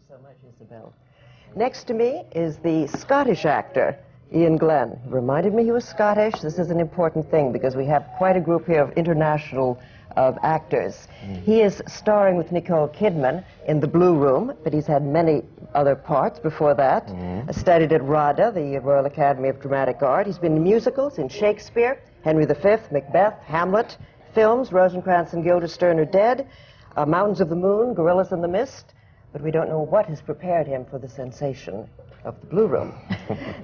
so much, Isabel. Next to me is the Scottish actor, IAIN GLEN. He reminded me he was Scottish. This is an important thing because we have quite a group here of international actors. He is starring with Nicole Kidman in The Blue Room, but he's had many other parts before that. Studied at RADA, the Royal Academy of Dramatic Art. He's been in musicals, in Shakespeare, Henry V, Macbeth, Hamlet, films, Rosencrantz and Guildenstern Are Dead, Mountains of the Moon, Gorillas in the Mist, but we don't know what has prepared him for the sensation of The Blue Room.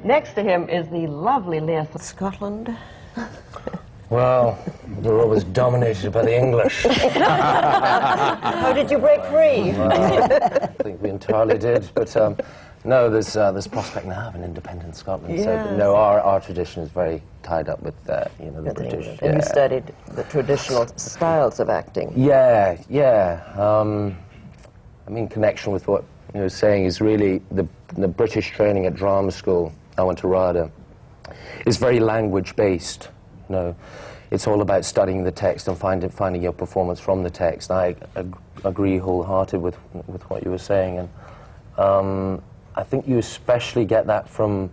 Next to him is the lovely Leah Scotland. Well, we're always dominated by the English. How did you break free? Well, I think we entirely did, but no, there's prospect now of an independent Scotland. Yeah. So no, our tradition is very tied up with you know, the British. England. And you studied the traditional styles of acting. Yeah, yeah. I mean, connection with what you were saying is really the British training at drama school. I went to RADA. Is very language-based. You know, it's all about studying the text and finding your performance from the text. I agree wholeheartedly with what you were saying, and I think you especially get that from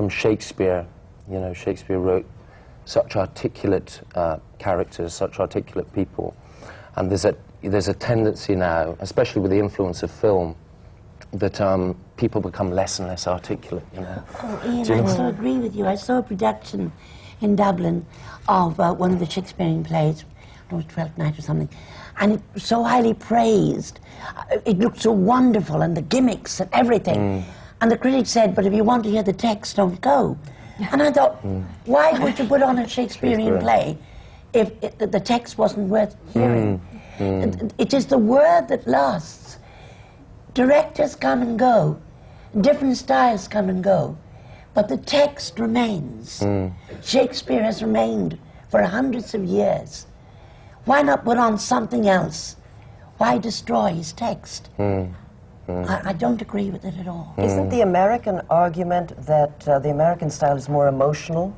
Shakespeare. You know, Shakespeare wrote such articulate characters, such articulate people, and there's a tendency now, especially with the influence of film, that people become less and less articulate. You know. Oh, Ian, I so agree with you. I saw a production in Dublin of one of the Shakespearean plays, it was Twelfth Night or something, and it was so highly praised. It looked so wonderful, and the gimmicks and everything. And the critics said, but if you want to hear the text, don't go. And I thought, why would you put on a Shakespearean play if the text wasn't worth hearing? It is the word that lasts. Directors come and go, different styles come and go, but the text remains. Shakespeare has remained for hundreds of years. Why not put on something else? Why destroy his text? I don't agree with it at all. Isn't the American argument that the American style is more emotional?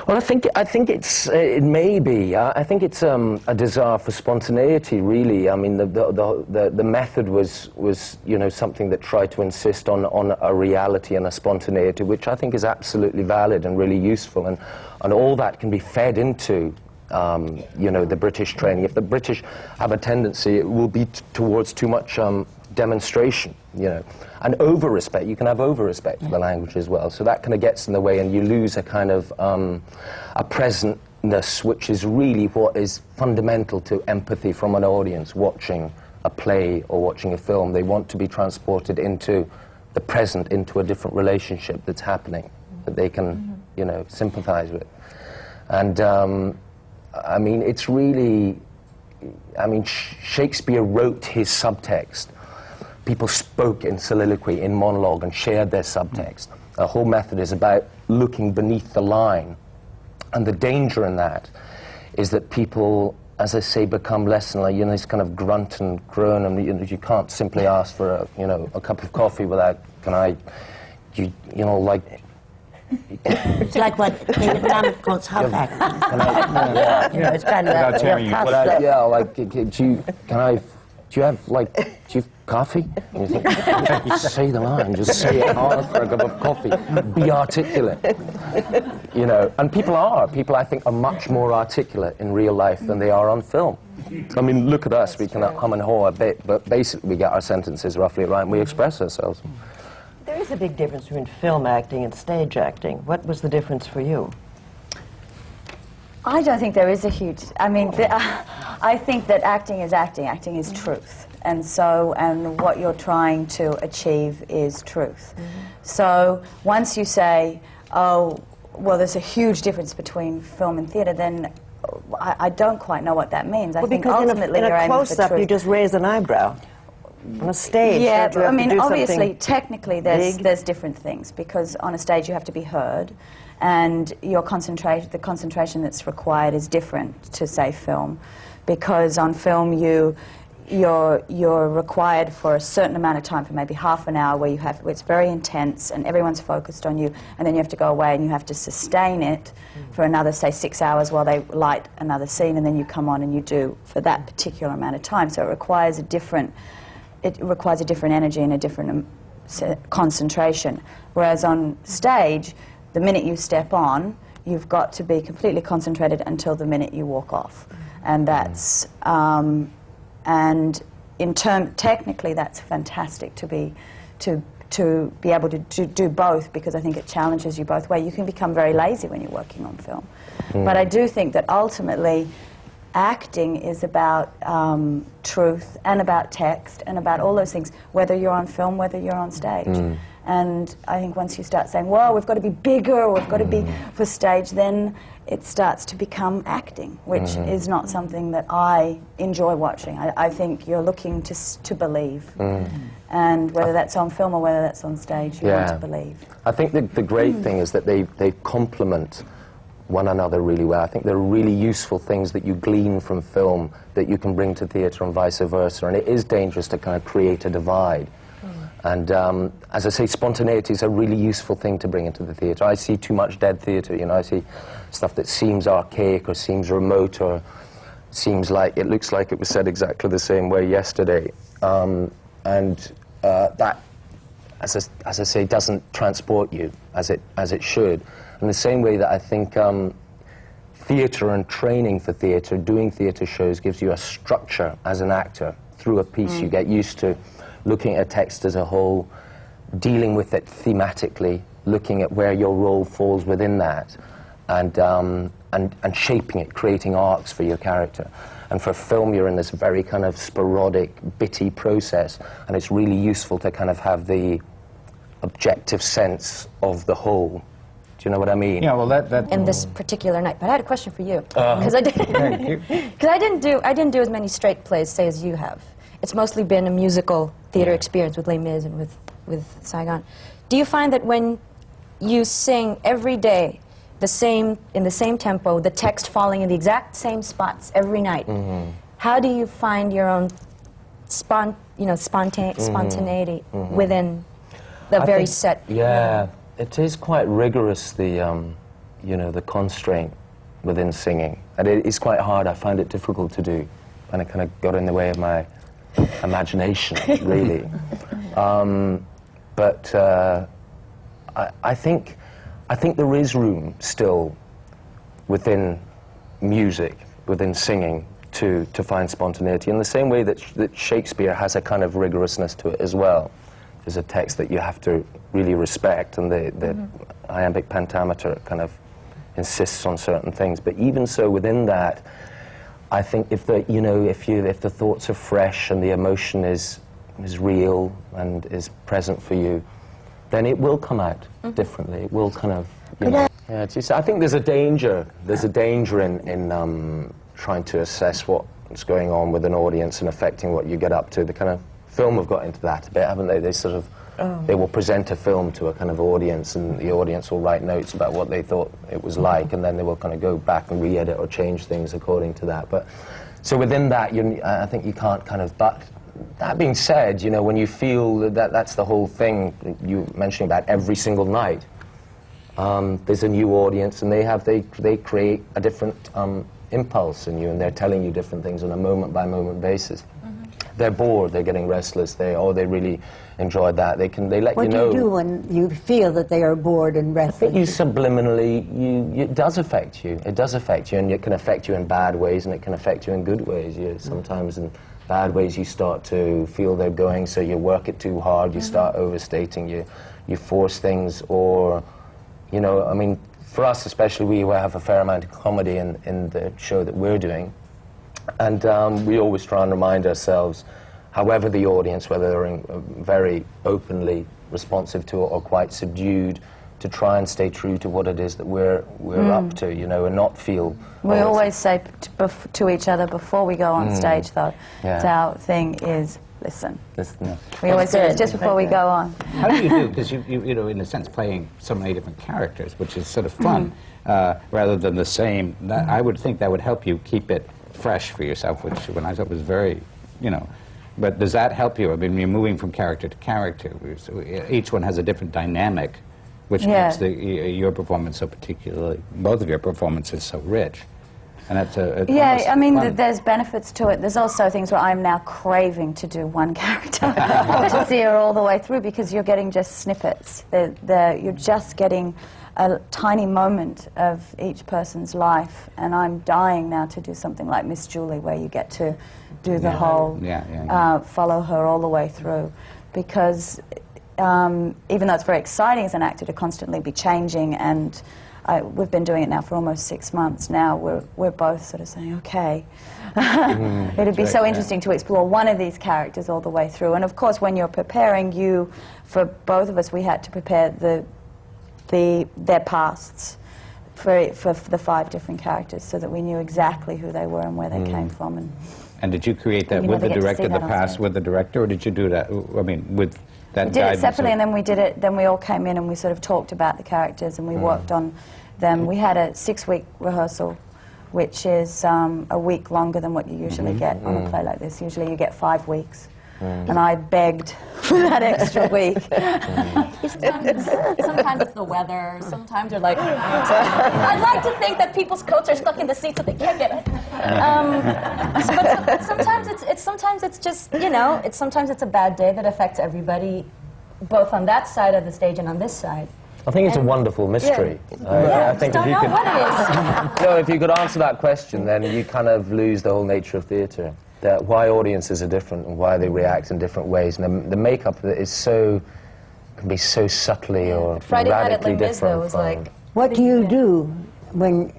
Well, I think it may be. I think it's a desire for spontaneity, really. I mean, the method was you know, something that tried to insist on a reality and a spontaneity, which I think is absolutely valid and really useful, and all that can be fed into you know, the British training. If the British have a tendency, it will be towards too much demonstration, you know, and over-respect. You can have over-respect for the language as well, so that kind of gets in the way, and you lose a kind of a presentness, which is really what is fundamental to empathy from an audience watching a play or watching a film. They want to be transported into the present, into a different relationship that's happening, that they can, you know, sympathize with. And I mean, it's really, I mean, Shakespeare wrote his subtext. People spoke in soliloquy, in monologue, and shared their subtext. The whole method is about looking beneath the line. And the danger in that is that people, as I say, become less and like, you know, this kind of grunt and groan, and you can't simply ask for a, you know, a cup of coffee without, can I, you know, like... It's like what David Mamet calls half acting. You know, it's kind of like, do you have, like, do you have coffee? And you think, just say the line, just say it hard for a cup of coffee. Be articulate. You know, and people, I think, are much more articulate in real life than they are on film. I mean, look at us, we can hum and haw a bit, but basically we get our sentences roughly right and we express ourselves. There is a big difference between film acting and stage acting. What was the difference for you? I don't think there is a huge... I mean, I think that acting is truth. And so, and what you're trying to achieve is truth. So, once you say, oh, well, there's a huge difference between film and theatre, then I don't quite know what that means. I think ultimately in a close-up, you just raise an eyebrow. On a stage, yeah, I mean, obviously, technically, there's different things, because on a stage you have to be heard, and the concentration that's required is different to, say, film, because on film you're required for a certain amount of time, for maybe half an hour, where it's very intense and everyone's focused on you, and then you have to go away and you have to sustain it for another, say, 6 hours while they light another scene, and then you come on and you do for that particular amount of time. So it requires a different it requires a different energy and a different concentration. Whereas on stage, the minute you step on, you've got to be completely concentrated until the minute you walk off. And that's, and technically that's fantastic to be able to do both, because I think it challenges you both ways. You can become very lazy when you're working on film. But I do think that ultimately acting is about truth and about text and about all those things, whether you're on film, whether you're on stage. And I think once you start saying, well, we've got to be bigger, or we've got to be for stage, then it starts to become acting, which is not something that I enjoy watching. I think you're looking to believe. And whether that's on film or whether that's on stage, you want to believe. I think the great thing is that they complement one another really well. I think they're really useful things that you glean from film that you can bring to theatre and vice versa. And it is dangerous to kind of create a divide. And as I say, spontaneity is a really useful thing to bring into the theatre. I see too much dead theatre, you know. I see stuff that seems archaic or seems remote or seems like it looks like it was said exactly the same way yesterday. That, as I say, doesn't transport you as it should. In the same way that I think theatre and training for theatre, doing theatre shows, gives you a structure as an actor. Through a piece, you get used to looking at a text as a whole, dealing with it thematically, looking at where your role falls within that, and shaping it, creating arcs for your character. And for film, you're in this very kind of sporadic, bitty process, and it's really useful to kind of have the objective sense of the whole. Do you know what I mean? Yeah, well, that in this particular night. But I had a question for you, because I didn't do as many straight plays, say, as you have. It's mostly been a musical theater experience with Les Mis and with Saigon. Do you find that when you sing every day in the same tempo, the text falling in the exact same spots every night, how do you find your own spontaneity within the very set? Yeah, it is quite rigorous, the you know, the constraint within singing, and it is quite hard. I find it difficult to do, and it kind of got in the way of my imagination, really. But I think there is room still within music, within singing, to find spontaneity, in the same way that Shakespeare has a kind of rigorousness to it as well. There's a text that you have to really respect, and the iambic pentameter kind of insists on certain things. But even so, within that, I think if the thoughts are fresh and the emotion is real and is present for you, then it will come out differently. It will kind of, you know. Yeah, I think there's a danger. There's a danger in trying to assess what's going on with an audience and affecting what you get up to. The kind of film have got into that a bit, haven't they? They sort of they will present a film to a kind of audience, and the audience will write notes about what they thought it was like, and then they will kind of go back and re-edit or change things according to that. But so within that, I think you can't kind of. But that being said, you know, when you feel that's the whole thing you mentioning about every single night. There's a new audience, and they create a different impulse in you, and they're telling you different things on a moment-by-moment basis. They're bored, they're getting restless, they really enjoyed that. They let you know. What do you do when you feel that they are bored and restless? I think you subliminally, it does affect you. It does affect you, and it can affect you in bad ways, and it can affect you in good ways. Sometimes in bad ways you start to feel they're going, so you work it too hard, you start overstating, you force things, or, you know, I mean, for us especially, we have a fair amount of comedy in the show that we're doing. And we always try and remind ourselves, however the audience, whether they're very openly responsive to it or quite subdued, to try and stay true to what it is that we're up to, you know, and not feel... We always say to each other before we go on stage, though, our thing is, listen. We always say it just before we go on. How do you do? Because you know, in a sense, playing so many different characters, which is sort of fun, rather than the same. I would think that would help you keep it fresh for yourself, which when I thought was very, you know, but does that help you? I mean, you're moving from character to character. So each one has a different dynamic, which makes your performance so particularly, both of your performances so rich. And that's yeah, I mean, fun. there's benefits to it. There's also things where I'm now craving to do one character, to see her all the way through, because you're getting just snippets. You're just getting a tiny moment of each person's life, and I'm dying now to do something like Miss Julie, where you get to do the whole, follow her all the way through, because even though it's very exciting as an actor to constantly be changing, and we've been doing it now for almost 6 months now, we're both sort of saying, okay, it'd be so interesting to explore one of these characters all the way through. And of course, when you're preparing, for both of us, we had to prepare their pasts for the 5 different characters, so that we knew exactly who they were and where they came from. And did you create that with the director, the past with the director, or did you do that, I mean, with that We did it separately, and then we did it, then we all came in and we sort of talked about the characters and we worked on them. We had a 6-week rehearsal, which is a week longer than what you usually get on a play like this. Usually you get 5 weeks. And I begged for that extra week. Sometimes it's the weather. Sometimes you're like, I'd like to think that people's coats are stuck in the seats so they can't get it. But sometimes it's just, you know, sometimes it's a bad day that affects everybody, both on that side of the stage and on this side. I think it's a wonderful mystery. I think don't know what it is. No, if you could answer that question, then you kind of lose the whole nature of theatre. That why audiences are different and why they react in different ways, and the makeup of it is can be so subtly or Friday night at radically Les Mis, though, different. was like, What do you do when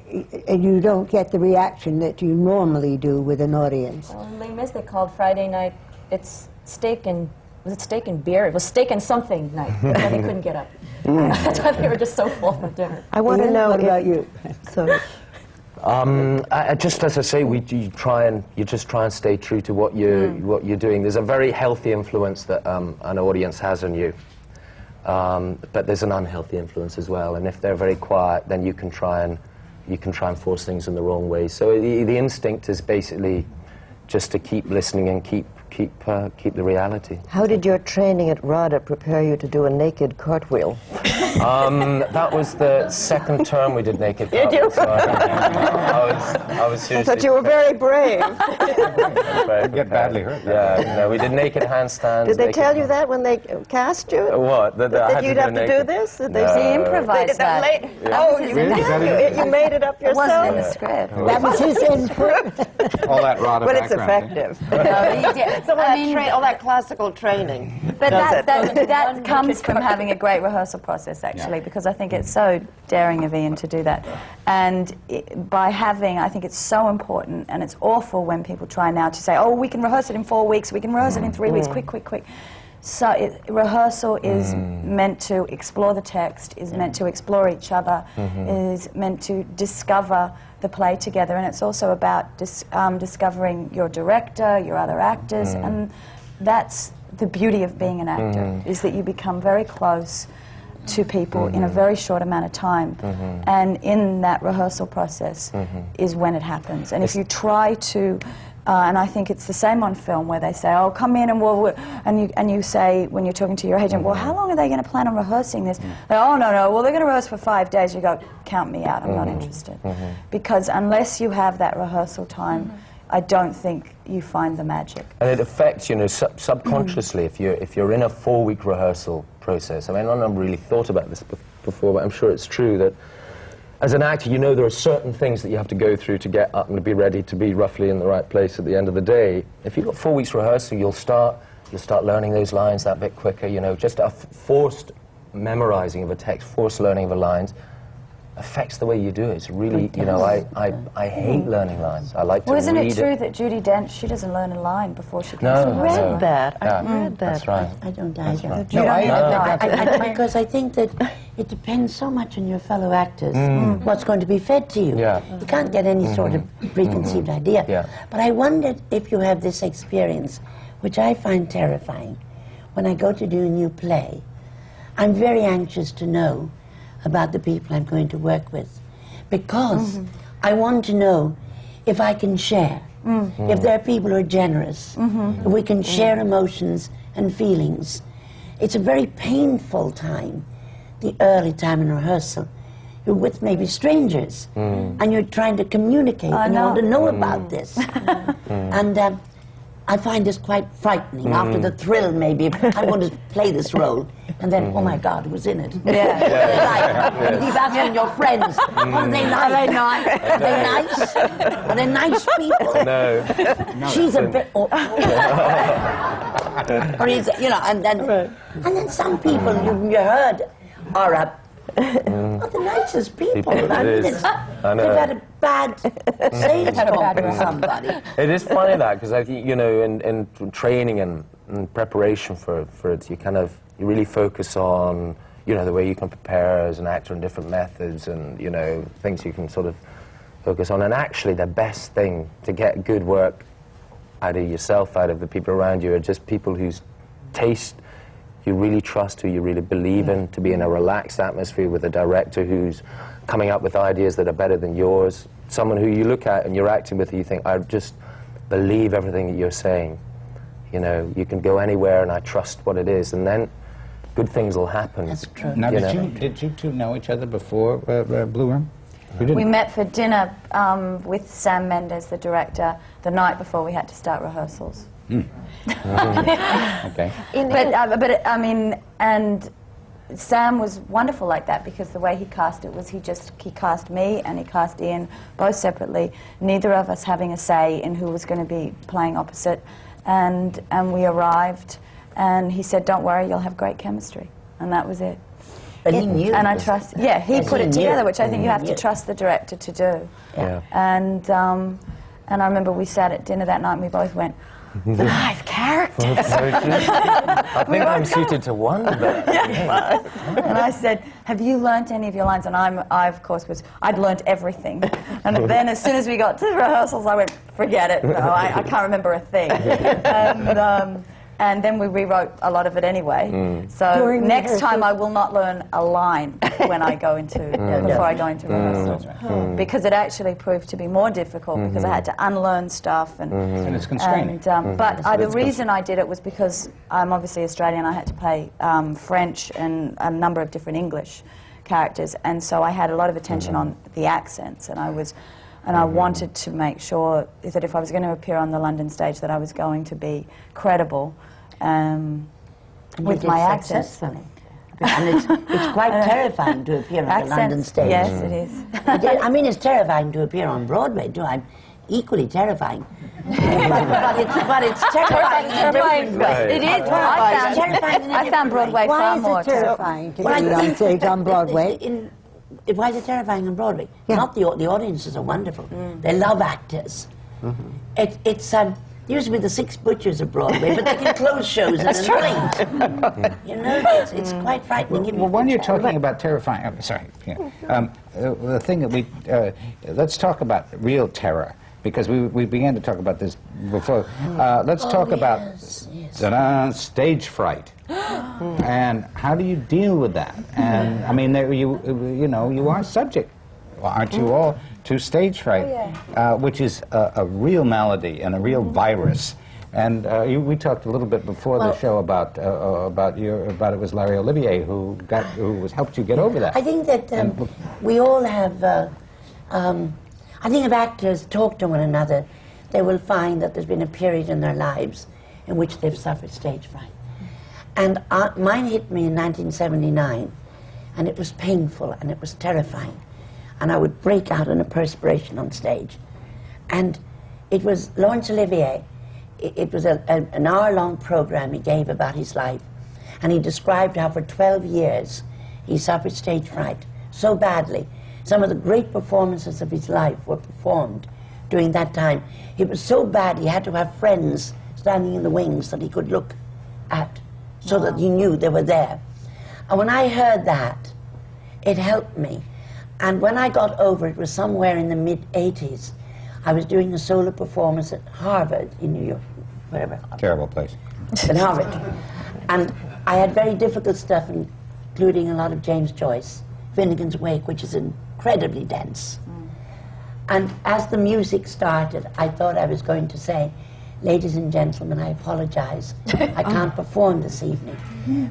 you don't get the reaction that you normally do with an audience? well, in Les Mis they called Friday night, it's steak and, was it steak and beer? It was steak and something night, and they couldn't get up. That's why they were just so full from dinner. I want to know What about you? So, just as I say, you just try and stay true to what you're doing. There's a very healthy influence that an audience has on you, but there's an unhealthy influence as well. And if they're very quiet, then you can try and force things in the wrong way. So the instinct is basically just to keep listening and keep the reality. how did your training at RADA prepare you to do a naked cartwheel? That was the second term we did naked cartwheel. So I was seriously. I thought you were very brave. get badly hurt. Yeah, no, we did naked handstands. Did they naked tell you that when they cast you? What? That you'd have to do this? Did they He improvised that. Oh, you made it up It wasn't in the yourself? script. That was his input. All that RADA But it's background, effective. So all that classical training. But does it? that comes from having a great rehearsal process, actually, because I think it's so daring of Ian to do that. And I think it's so important, and it's awful when people try now to say, oh, we can rehearse it in 4 weeks, we can rehearse it in 3 weeks, quick. So rehearsal is meant to explore the text, is meant to explore each other, is meant to discover the play together, and it's also about discovering your director, your other actors, and that's the beauty of being an actor, is that you become very close to people in a very short amount of time, and in that rehearsal process is when it happens. And if you try to and I think it's the same on film, where they say, "Oh, come in and you say, when you're talking to your agent, well, how long are they going to plan on rehearsing this?" They, "Oh, no, well, they're going to rehearse for 5 days." You go, "Count me out. I'm not interested," because unless you have that rehearsal time, I don't think you find the magic. And it affects, you know, subconsciously. If you're in a 4-week rehearsal process, I mean, I've not really thought about this before, but I'm sure it's true that as an actor, you know there are certain things that you have to go through to get up and to be ready to be roughly in the right place at the end of the day. If you've got 4 weeks rehearsal, you'll start learning those lines that bit quicker, you know, just a forced memorizing of a text, forced learning of the lines affects the way you do it. It's really, you know, I hate learning lines. I like to read it. Well, isn't it true that Judi Dench, she doesn't learn a line before she comes to I read that. I read that. That's right. I don't either. Right. No, because I think that it depends so much on your fellow actors, what's going to be fed to you. Yeah. You can't get any sort of preconceived idea. Yeah. But I wondered if you have this experience, which I find terrifying. When I go to do a new play, I'm very anxious to know about the people I'm going to work with, because I want to know if I can share, if there are people who are generous, if we can share emotions and feelings. It's a very painful time, the early time in rehearsal. you're with maybe strangers, and you're trying to communicate, and you want to know about this. And I find this quite frightening. After the thrill, maybe, I want to play this role, and then, oh my God, who's in it? And you keep asking your friends, what are they like? Are they not? Are they nice? Are they nice people? No. She's a bit... or he's, you know, and then some people you heard are the nicest people. I mean, they've had a bad sales talk with somebody. It is funny that, because I think, you know, in training and preparation for it, you really focus on, you know, the way you can prepare as an actor and different methods and, you know, things you can sort of focus on. And actually the best thing to get good work out of yourself, out of the people around you, are just people whose taste you really trust, who you really believe in, to be in a relaxed atmosphere with a director who's coming up with ideas that are better than yours, someone who you look at and you're acting with, and you think, I just believe everything that you're saying. You know, you can go anywhere and I trust what it is, and then good things will happen. That's true. Now, did you two know each other before Blue Room? We met for dinner with Sam Mendes, the director, the night before we had to start rehearsals. Okay. But I mean, and Sam was wonderful like that, because the way he cast it was he cast me and he cast Ian both separately, neither of us having a say in who was going to be playing opposite, and we arrived and he said, don't worry, you'll have great chemistry, and that was it. But he knew. And I trust, he put it together, which I think you have to trust the director to do. Yeah. And I remember we sat at dinner that night and we both went, 5 characters. I think I'm suited to one, but... And I said, have you learnt any of your lines? And I of course I'd learnt everything. And then as soon as we got to the rehearsals, I went, forget it, no, I can't remember a thing. And then we rewrote a lot of it anyway. So next time I will not learn a line when I go into, before I go into rehearsal. Because it actually proved to be more difficult, because I had to unlearn stuff. And it's constraining. But the reason I did it was because I'm obviously Australian. I had to play French and a number of different English characters. And so I had a lot of attention on the accents. And I wanted to make sure that if I was going to appear on the London stage, that I was going to be credible with my accent. And it's quite terrifying to appear on the London stage. Yes, it is. I mean, it's terrifying to appear on Broadway, too. I'm equally terrifying. but it's terrifying in a different way. It is. I found Broadway far more terrifying to be on stage on Broadway. Why is it terrifying on Broadway? Not the audiences are wonderful. They love actors. It's there used to be the 6 butchers of Broadway, but they can close shows in a night. You know, it's quite frightening. Well, when you're talking about terrifying, the thing that let's talk about real terror, because we began to talk about this before. Let's talk about stage fright. And how do you deal with that? And I mean, you are subject, aren't you all, to stage fright, which is a real malady and a real virus. And we talked a little bit before the show about it was Larry Olivier who helped you get over that. I think that we all have. I think if actors talk to one another, they will find that there's been a period in their lives in which they've suffered stage fright. And mine hit me in 1979, and it was painful and it was terrifying. And I would break out in a perspiration on stage. And it was Laurence Olivier. It was an hour-long program he gave about his life. And he described how for 12 years he suffered stage fright so badly. Some of the great performances of his life were performed during that time. It was so bad he had to have friends standing in the wings that he could look at, so that he knew they were there. And when I heard that, it helped me. And when I got over it, was somewhere in the mid-80s. I was doing a solo performance at Harvard in New York, whatever. Terrible place. At Harvard. And I had very difficult stuff, including a lot of James Joyce, Finnegan's Wake, which is incredibly dense. And as the music started, I thought I was going to say, ladies and gentlemen, I apologize. I can't perform this evening.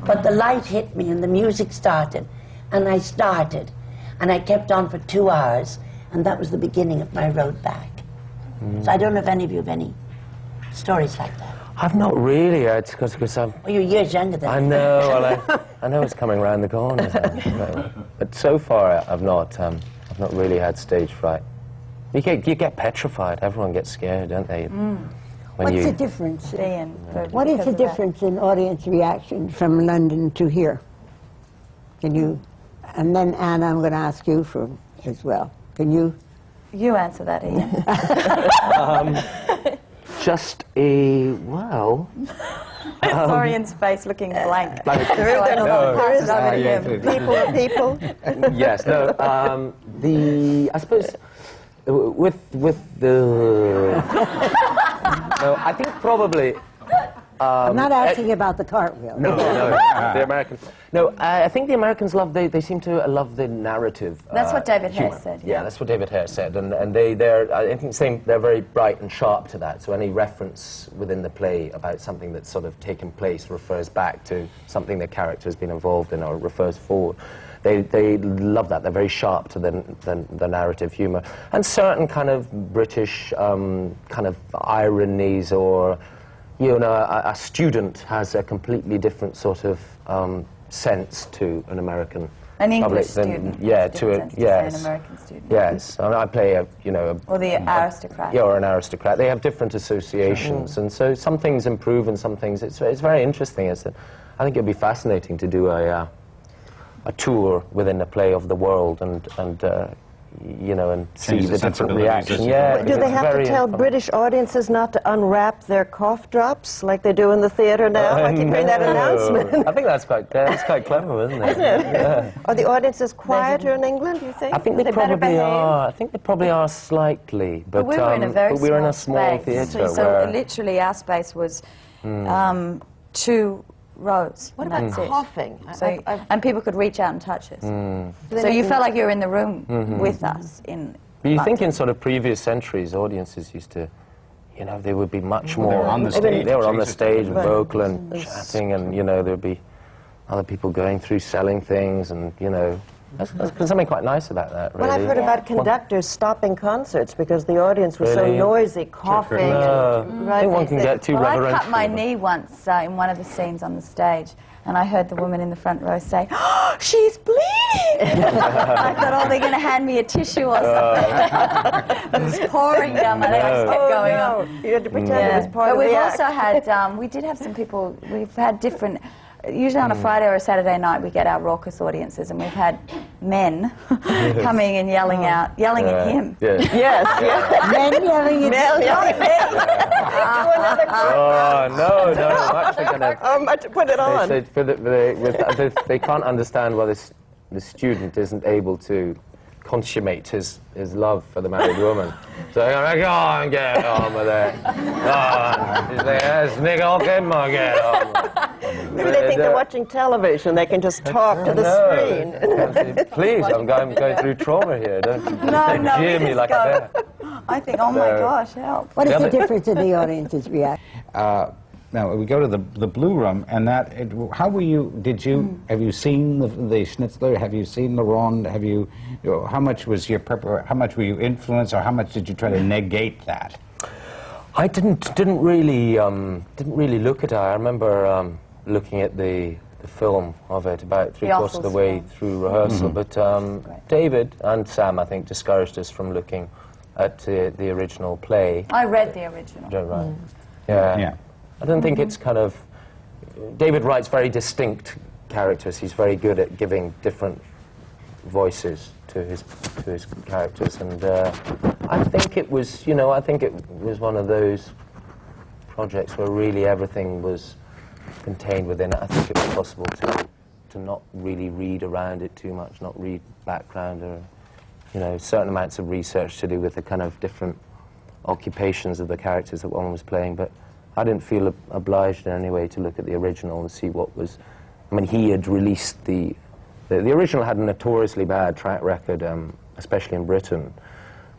But the light hit me and the music started, and I started. And I kept on for 2 hours, and that was the beginning of my road back. So I don't know if any of you have any stories like that. I've not really, it's because I'm... Well, you're years younger than I me. know, well, I know it's coming round the corner. But so far, I've not really had stage fright. You get petrified. Everyone gets scared, don't they? What's the difference? Ian, What is because the of that. difference in audience reaction from London to here? Can you... And then, Anna, I'm going to ask you for as well. Can you... You answer that, Ian. Just a, well... Sorry, in space, looking blank. Like, There is Pass it over to him. people are people. yes, no, I suppose with the... no, I think probably... I'm not asking about the cartwheel. No, the Americans. No, I think the Americans love. They seem to love the narrative. That's what David humor. Hare said. Yeah, that's what David Hare said, and they're. I think they're very bright and sharp to that. So any reference within the play about something that's sort of taken place refers back to something the character has been involved in or refers forward. They love that. They're very sharp to the narrative humor, and certain kind of British kind of ironies or. You know, a student has a completely different sort of sense to an American An English public student. than, yeah, has to a different sense to, yes, say, an American student. yes. I play a Or the aristocrat. yeah, or an aristocrat. They have different associations, and so some things improve and some things. It's very interesting. I think it'd be fascinating to do a tour within a play of the world and you know, and see the different reaction. Yeah. Do they have to tell fun. British audiences not to unwrap their cough drops like they do in the theater now? I keep hearing that announcement. I think that's quite clever, isn't it? Yeah. Are the audiences quieter in England, do you think? I think they Are better probably behaved? are. I think they probably are slightly, but we were in a very we were in a small space. theatre. So where literally our space was 2 rows. What and about that's it. coughing? So, and people could reach out and touch us. So you felt like you were in the room with us in But you London. think in sort of previous centuries, audiences used to, you know, they would be much Well, they more were on the stage. They were on the Jesus. stage, Right. vocal and chatting, and you know, there'd be other people going through selling things, and you know, there's something quite nice about that. Really. Well, I've heard about conductors stopping concerts because the audience was so Really? noisy, coughing. No, and, I think one can get too Well, I reverential. cut my knee once in one of the scenes on the stage, and I heard the woman in the front row say, "Oh, she's bleeding!" I thought, oh, they're going to hand me a tissue or something. It was pouring down my leg. I just kept going on. You had to pretend it was part But of we've the also act. had, we did have some people, we've had different, usually on a Friday or a Saturday night we get our raucous audiences, and we've had men coming and yelling at him. Yes. Yes, yes. Men yelling at Mel yelling. Oh no, no! I'm actually gonna. Oh, much to put it on. They said they can't understand why the student isn't able to consummate his love for the married woman. So I'm like, go on, get on with it. Go on. He's like, yes, nigga, okay, man, get on. Maybe they think they're watching television. They can just talk to the screen. Please, I'm going through trauma here. Don't jeer me just like go. a bear. I think, oh my No. gosh, help. What is Yeah, the but- difference in the audience's reaction? Now we go to the Blue Room, and how were you? Have you seen the Schnitzler? Have you seen the Ronde? Have you? How much was your how much were you influenced, or how much did you try to negate that? I didn't really look at it. I remember looking at the film of it about three-quarters of the way through rehearsal. But David and Sam, I think, discouraged us from looking at the original play. I read the original. Yeah, right. Yeah. I don't think it's kind of... David writes very distinct characters. He's very good at giving different voices to his characters, and I think it was, I think it was one of those projects where really everything was contained within it. I think it was possible to not really read around it too much, not read background or, certain amounts of research to do with the kind of different occupations of the characters that one was playing, but I didn't feel obliged in any way to look at the original and see what was... I mean, he had released the original had a notoriously bad track record, especially in Britain.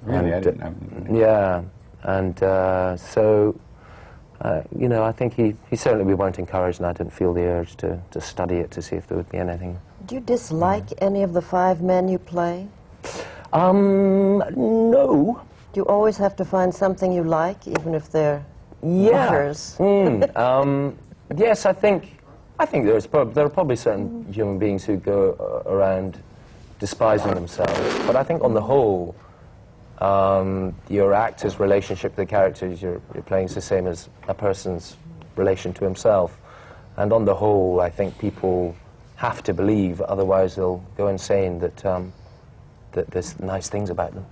Really, And, I didn't know. Yeah, and so, I think he certainly we weren't encouraged, and I didn't feel the urge to study it to see if there would be anything Do you dislike any of the 5 men you play? No. Do you always have to find something you like, even if they're Yeah. mutters? Yes, I think there are probably certain human beings who go around despising themselves. But I think on the whole, your actor's relationship to the characters you're playing is the same as a person's relation to himself. And on the whole, I think people have to believe, otherwise they'll go insane, that there's nice things about them.